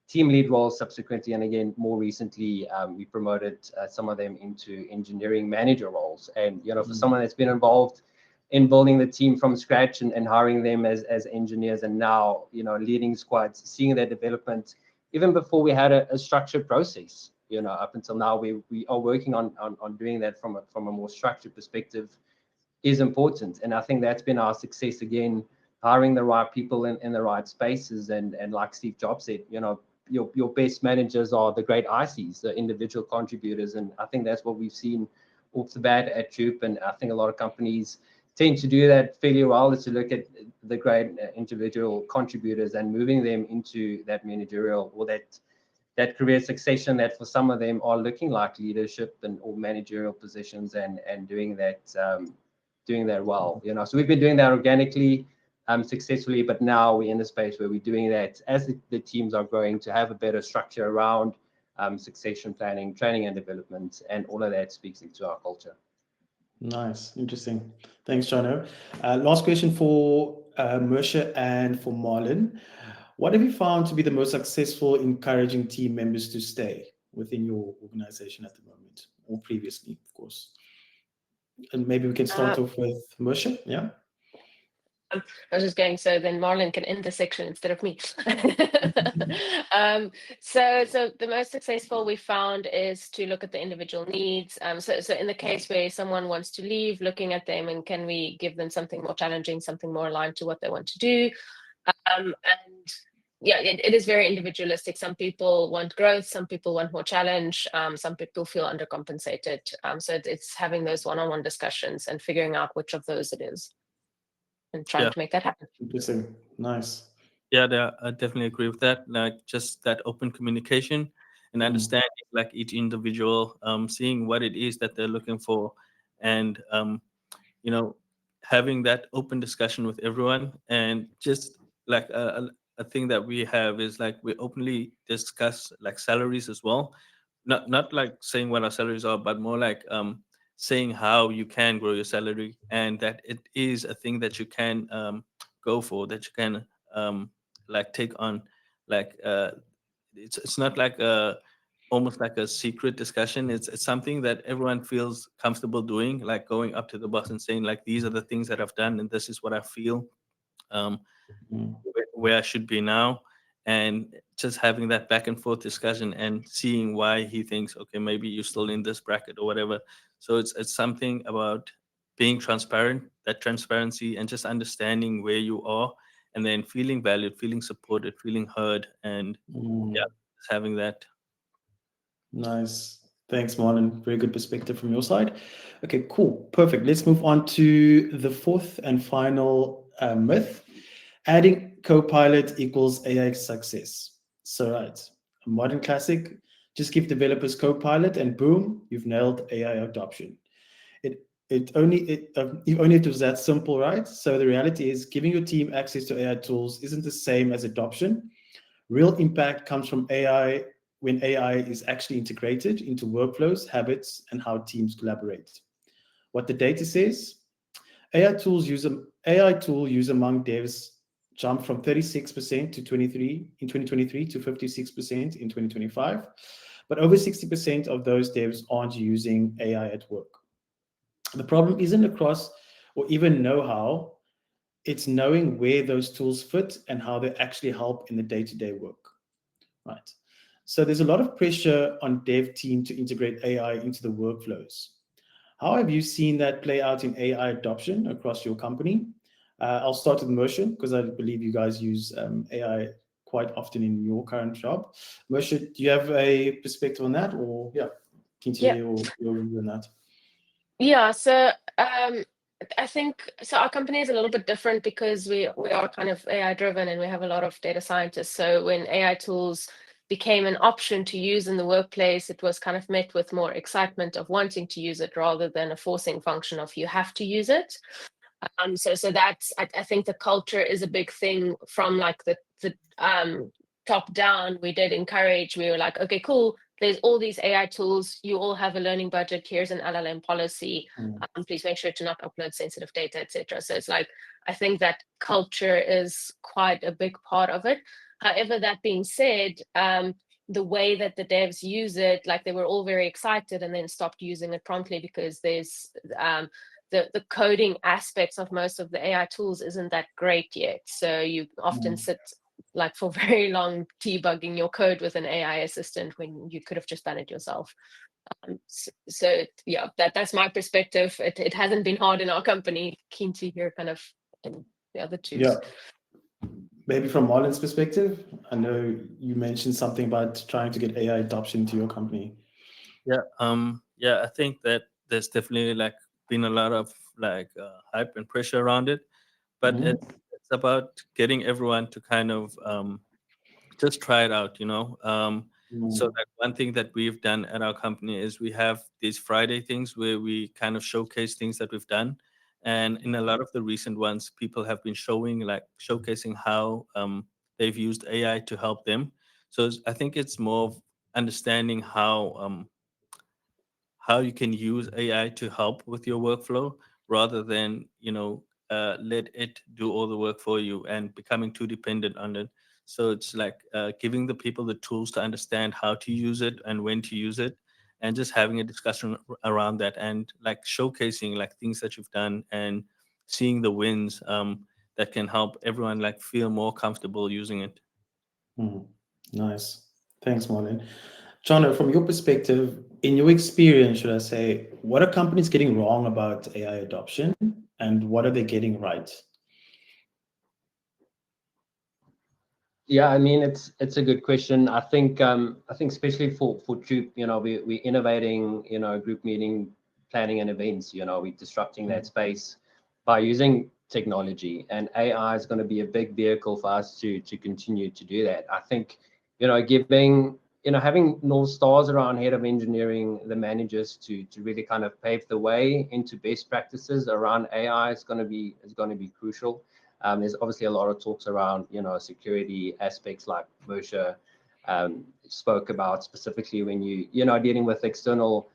team lead roles subsequently. And again, more recently, we promoted some of them into engineering manager roles. And, for someone that's been involved in building the team from scratch and hiring them as engineers, and now, leading squads, seeing their development, even before we had a structured process, up until now, we are working on doing that from a more structured perspective is important. And I think that's been our success, again, hiring the right people in the right spaces. And like Steve Jobs said, your best managers are the great ICs, the individual contributors, and I think that's what we've seen off the bat at Troop, and I think a lot of companies tend to do that fairly well, is to look at the great individual contributors and moving them into that managerial or that career succession that for some of them are looking like leadership and or managerial positions, and doing that well. So we've been doing that organically, successfully, but now we're in the space where we're doing that as the teams are growing, to have a better structure around succession planning, training and development, and all of that speaks into our culture. Nice, interesting. Thanks, Jono. Last question for Mersha and for Marlon. What have you found to be the most successful encouraging team members to stay within your organization at the moment, or previously, of course? And maybe we can start off with Mersha. Yeah. I was just going, so then Marlon can end the section instead of me. So the most successful we found is to look at the individual needs. So in the case where someone wants to leave, looking at them and can we give them something more challenging, something more aligned to what they want to do. And yeah, it is very individualistic. Some people want growth, some people want more challenge, some people feel undercompensated. So it's having those one-on-one discussions and figuring out which of those it is, and trying to make that happen. Interesting. Nice. Yeah, I definitely agree with that. Like just that open communication and understanding like each individual, seeing what it is that they're looking for, and having that open discussion with everyone. And just like a thing that we have is like we openly discuss like salaries as well. Not like saying what our salaries are, but more like saying how you can grow your salary, and that it is a thing that you can go for, that you can like take on. Like it's not like almost like a secret discussion. It's something that everyone feels comfortable doing, like going up to the boss and saying like, these are the things that I've done and this is what I feel where I should be now. And just having that back and forth discussion and seeing why he thinks, okay, maybe you're still in this bracket or whatever. So it's something about being transparent, that transparency, and just understanding where you are, and then feeling valued, feeling supported, feeling heard, and yeah, just having that. Nice. Thanks, Marlon. Very good perspective from your side. Okay, cool. Perfect. Let's move on to the fourth and final myth. Adding Copilot equals AI success. So, right, a modern classic. Just give developers Copilot and boom, you've nailed AI adoption. If only it was that simple, right? So the reality is giving your team access to AI tools isn't the same as adoption. Real impact comes from AI when AI is actually integrated into workflows, habits, and how teams collaborate. What the data says, AI tool use among devs jumped from 36% to 23 in 2023 to 56% in 2025. But over 60% of those devs aren't using AI at work. The problem isn't across or even know-how, it's knowing where those tools fit and how they actually help in the day-to-day work, right? So there's a lot of pressure on dev team to integrate AI into the workflows. How have you seen that play out in AI adoption across your company? I'll start with Mersha, because I believe you guys use AI quite often in your current job. Mersha, do you have a perspective on that, or can you hear your review on that? Yeah, so I think so. Our company is a little bit different because we are kind of AI driven and we have a lot of data scientists. So when AI tools became an option to use in the workplace, it was kind of met with more excitement of wanting to use it rather than a forcing function of you have to use it. So that's I think the culture is a big thing from like the top down. We did encourage. We were like, okay, cool. There's all these AI tools. You all have a learning budget. Here's an LLM policy. Please make sure to not upload sensitive data, etc. So it's like, I think that culture is quite a big part of it. However, that being said, the way that the devs use it, like they were all very excited and then stopped using it promptly because there's the coding aspects of most of the AI tools isn't that great yet. So you often sit like for very long debugging your code with an AI assistant when you could have just done it yourself. So yeah, that's my perspective. It hasn't been hard in our company. Keen to hear kind of the other two. Yeah, maybe from Marlon's perspective, I know you mentioned something about trying to get AI adoption to your company. Yeah, I think that there's definitely like been a lot of like hype and pressure around it, but Mhm. it's about getting everyone to kind of just try it out, so Mm. like one thing that we've done at our company is we have these Friday things where we kind of showcase things that we've done. And in a lot of the recent ones, people have been showcasing how they've used AI to help them. So I think it's more of understanding how you can use AI to help with your workflow rather than, let it do all the work for you and becoming too dependent on it. So it's like giving the people the tools to understand how to use it and when to use it, and just having a discussion around that, and like showcasing like things that you've done and seeing the wins that can help everyone like feel more comfortable using it. Mm. Nice. Thanks, Marlon. Jono, from your perspective, in your experience, should I say, what are companies getting wrong about AI adoption and what are they getting right? Yeah, I mean it's a good question. I think especially for Troop, we're innovating, group meeting planning and events. We're disrupting that space by using technology, and AI is going to be a big vehicle for us to continue to do that. I think, giving having North Stars around head of engineering, the managers to really kind of pave the way into best practices around AI is going to be crucial. There's obviously a lot of talks around, security aspects like Moshe spoke about, specifically when dealing with external,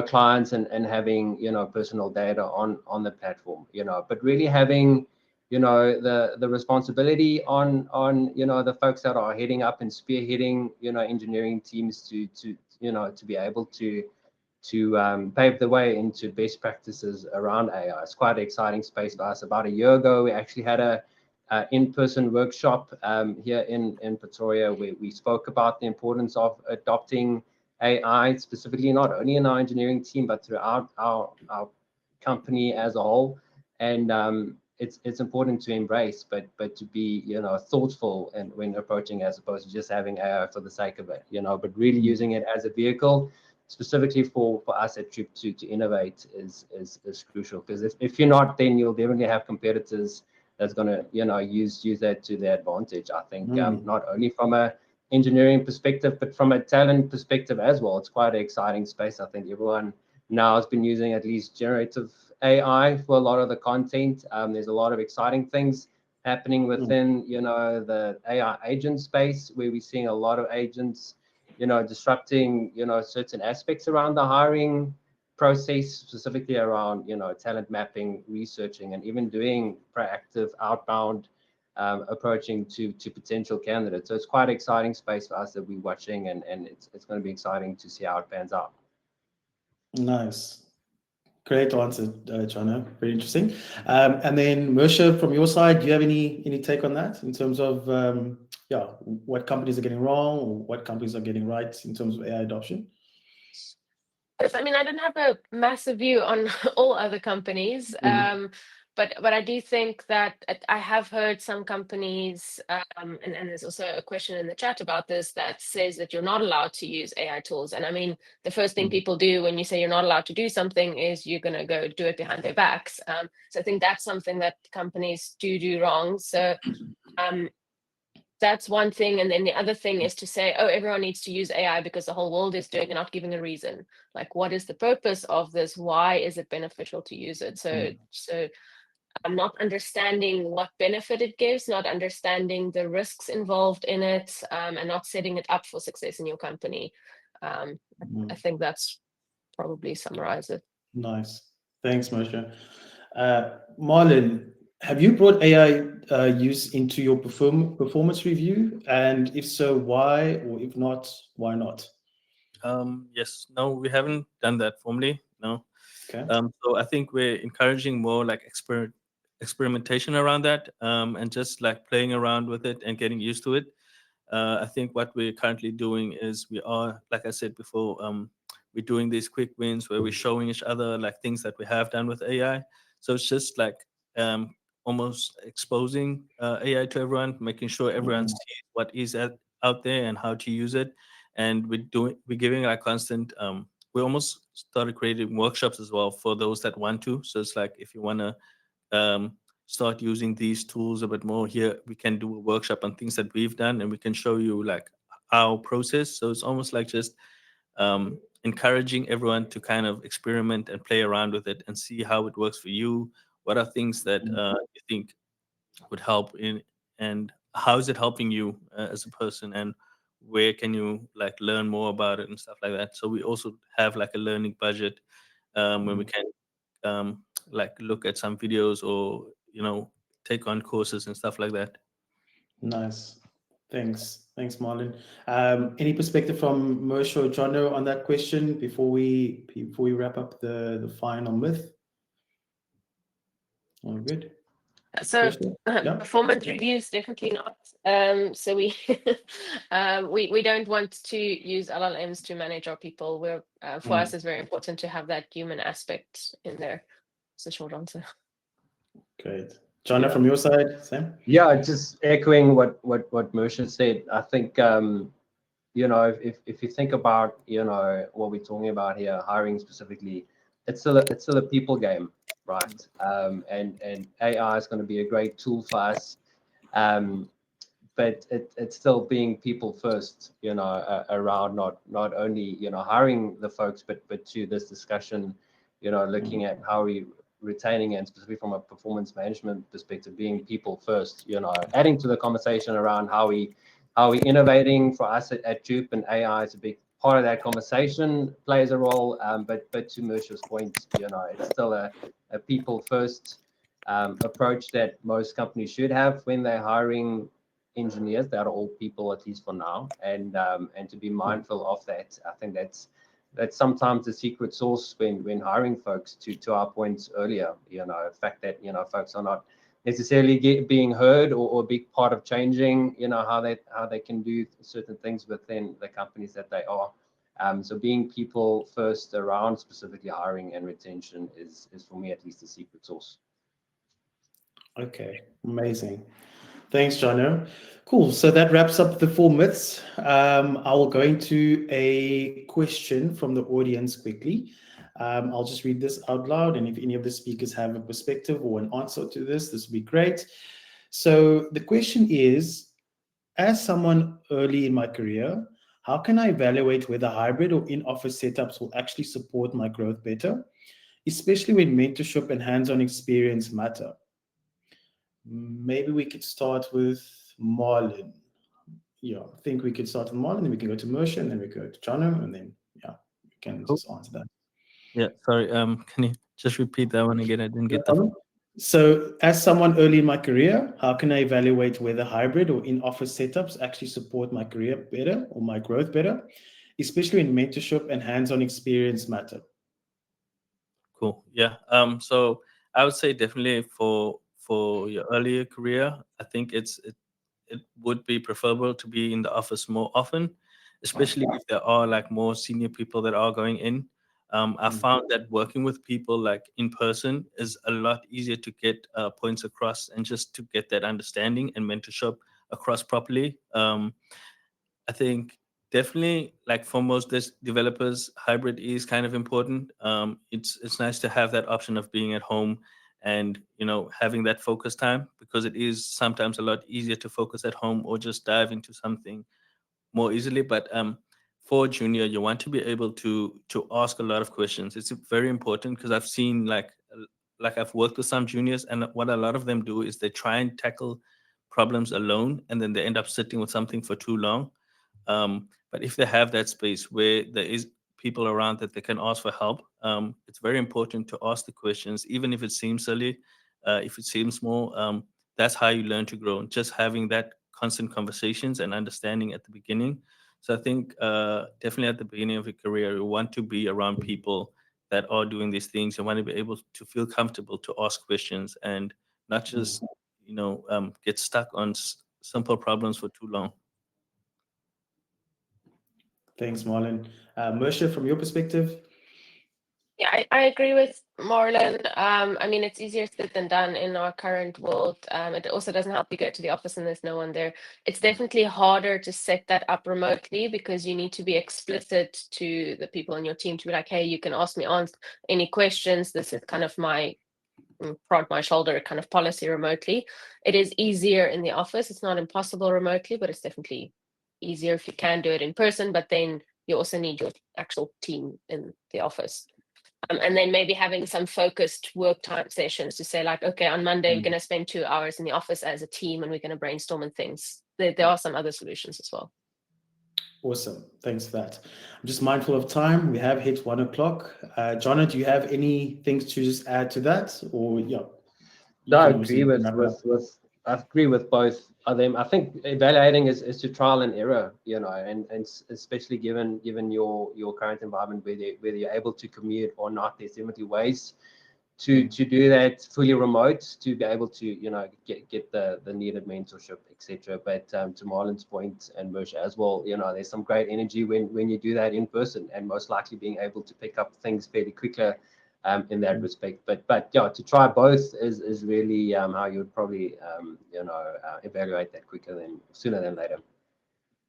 clients and having, personal data on the platform, but really having, the responsibility on, the folks that are heading up and spearheading, engineering teams to be able to pave the way into best practices around AI. It's quite an exciting space for us. About a year ago, we actually had a in-person workshop here in Pretoria where we spoke about the importance of adopting AI, specifically not only in our engineering team, but throughout our company as a whole. And it's important to embrace, but to be, thoughtful and when approaching, as opposed to just having AI for the sake of it, but really using it as a vehicle specifically for us at Troop to innovate is crucial, because if you're not, then you'll definitely have competitors that's going to use that to their advantage. I think not only from a engineering perspective, but from a talent perspective as well. It's quite an exciting space. I think everyone now has been using at least generative AI for a lot of the content. There's a lot of exciting things happening within the AI agent space, where we're seeing a lot of agents disrupting, certain aspects around the hiring process, specifically around, talent mapping, researching, and even doing proactive outbound approaching to potential candidates. So it's quite an exciting space for us that we're watching, and it's going to be exciting to see how it pans out. Nice. Great answer, Jono. Very interesting. And then Moshe, from your side, do you have any take on that in terms of what companies are getting wrong or what companies are getting right in terms of AI adoption? Yes, I mean, I don't have a massive view on all other companies, but I do think that I have heard some companies, and there's also a question in the chat about this that says that you're not allowed to use AI tools. And I mean, the first thing people do when you say you're not allowed to do something is you're going to go do it behind their backs. So I think that's something that companies do wrong. So that's one thing. And then the other thing is to say, oh, everyone needs to use AI because the whole world is doing it, and not giving a reason. Like, what is the purpose of this? Why is it beneficial to use it? So I'm not understanding what benefit it gives, not understanding the risks involved in it, and not setting it up for success in your company. I think that's probably summarize it. Nice. Thanks, Moshe. Marlon, have you brought AI use into your performance review? And if so, why? Or if not, why not? Yes, no, we haven't done that formally. No. Okay. So I think we're encouraging more like experimentation around that, and just like playing around with it and getting used to it. I think what we're currently doing is we are, like I said before, we're doing these quick wins where we're showing each other like things that we have done with AI. So it's just like almost exposing AI to everyone, making sure everyone Mm. sees what is out there and how to use it. And we're giving like constant. We almost started creating workshops as well for those that want to. So it's like if you want to start using these tools a bit more, here we can do a workshop on things that we've done, and we can show you like our process. So it's almost like just encouraging everyone to kind of experiment and play around with it and see how it works for you. What are things that you think would help in, and how is it helping you as a person, and where can you like learn more about it and stuff like that. So we also have like a learning budget where we can like look at some videos, or take on courses and stuff like that. Nice. Thanks, Marlon. Any perspective from Mersh or Jono on that question before we wrap up the final myth? All good. So Question? Yeah. performance reviews, definitely not. So we we don't want to use LLMs to manage our people. We're for us, it's very important to have that human aspect in there. It's a short answer. Great. Jono, Yeah. from your side, Sam? Yeah, just echoing what Mersha said. I think if you think about what we're talking about here, hiring specifically, it's still a people game, right? And AI is going to be a great tool for us, but it's still being people first, around not only hiring the folks, but to this discussion, looking at how we retaining, and specifically from a performance management perspective, being people first, adding to the conversation around how we innovating for us at Jupe, and AI is a big part of that conversation, plays a role. But to Mersha's point, it's still a people first approach that most companies should have when they're hiring engineers that are all people, at least for now, and to be mindful of that. I think that's sometimes the secret sauce when hiring folks, to our points earlier, the fact that folks are not necessarily being heard, or a big part of changing how they can do certain things within the companies that they are. So being people first around specifically hiring and retention is for me at least the secret sauce. Okay, amazing. Thanks, Jono. Cool. So that wraps up the 4 myths. I will go into a question from the audience quickly. I'll just read this out loud, and if any of the speakers have a perspective or an answer to this would be great. So the question is, as someone early in my career, how can I evaluate whether hybrid or in-office setups will actually support my growth better, especially when mentorship and hands-on experience matter? Maybe we could start with Marlon. Yeah, I think we could start with Marlon, then we can go to Mercia, and then we go to Jono, and then we can Cool. just answer that. Yeah, sorry. Can you just repeat that one again? I didn't get the. So, as someone early in my career, how can I evaluate whether hybrid or in-office setups actually support my career better or my growth better, especially when mentorship and hands-on experience matter? Cool. Yeah. So I would say definitely for your earlier career, I think it would be preferable to be in the office more often, especially if there are like more senior people that are going in. I found that working with people like in person is a lot easier to get points across, and just to get that understanding and mentorship across properly. I think definitely, like for most developers, hybrid is kind of important. It's nice to have that option of being at home and having that focus time, because it is sometimes a lot easier to focus at home or just dive into something more easily. But for junior, you want to be able to ask a lot of questions. It's very important, because I've seen like I've worked with some juniors, and what a lot of them do is they try and tackle problems alone, and then they end up sitting with something for too long. But if they have that space where there is people around that they can ask for help, it's very important to ask the questions, even if it seems silly, if it seems small. That's how you learn to grow. Just having that constant conversations and understanding at the beginning. So I think definitely at the beginning of your career, you want to be around people that are doing these things. You want to be able to feel comfortable to ask questions, and not just get stuck on simple problems for too long. Thanks, Marlon. Mercia, from your perspective? Yeah, I agree with Marlon. I mean, it's easier said than done in our current world. It also doesn't help you go to the office and there's no one there. It's definitely harder to set that up remotely because you need to be explicit to the people in your team to be like, hey, you can ask me on any questions. This is kind of my prod my shoulder kind of policy remotely. It is easier in the office. It's not impossible remotely, but it's definitely easier if you can do it in person. But then you also need your actual team in the office. And then maybe having some focused work time sessions to say like, okay, on Monday, we're going to spend 2 hours in the office as a team and we're going to brainstorm on things. There are some other solutions as well. Awesome. Thanks for that. I'm just mindful of time. We have hit 1 o'clock. Jonna, do you have any things to just add to that? Or yeah. No, I can agree obviously wrap it up. I agree with both of them. I think evaluating is to trial and error, you know, and especially given your current environment, whether you're able to commute or not, there's definitely ways to do that fully remote, to be able to, you know, get the needed mentorship, etc. But to Marlon's point, and Mersh as well, you know, there's some great energy when you do that in person, and most likely being able to pick up things fairly quicker in that respect. But yeah, to try both is really how you would probably you know, evaluate that sooner than later.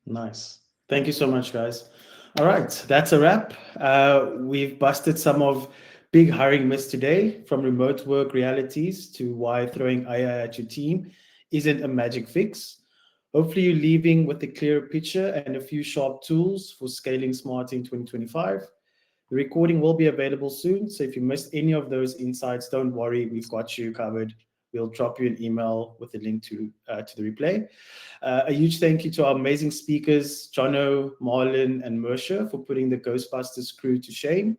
Nice. Thank you so much, guys. All right, that's a wrap. We've busted some of big hiring myths today, from remote work realities to why throwing AI at your team isn't a magic fix. Hopefully, you're leaving with a clearer picture and a few sharp tools for scaling smart in 2025. The recording will be available soon, so if you missed any of those insights, don't worry, we've got you covered. We'll drop you an email with a link to the replay. A huge thank you to our amazing speakers, Jono, Marlon, and Mersha, for putting the Ghostbusters crew to shame.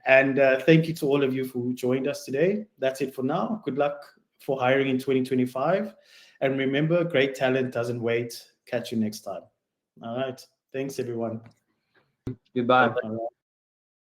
And thank you to all of you who joined us today. That's it for now. Good luck for hiring in 2025. And remember, great talent doesn't wait. Catch you next time. All right. Thanks, everyone. Goodbye. All right.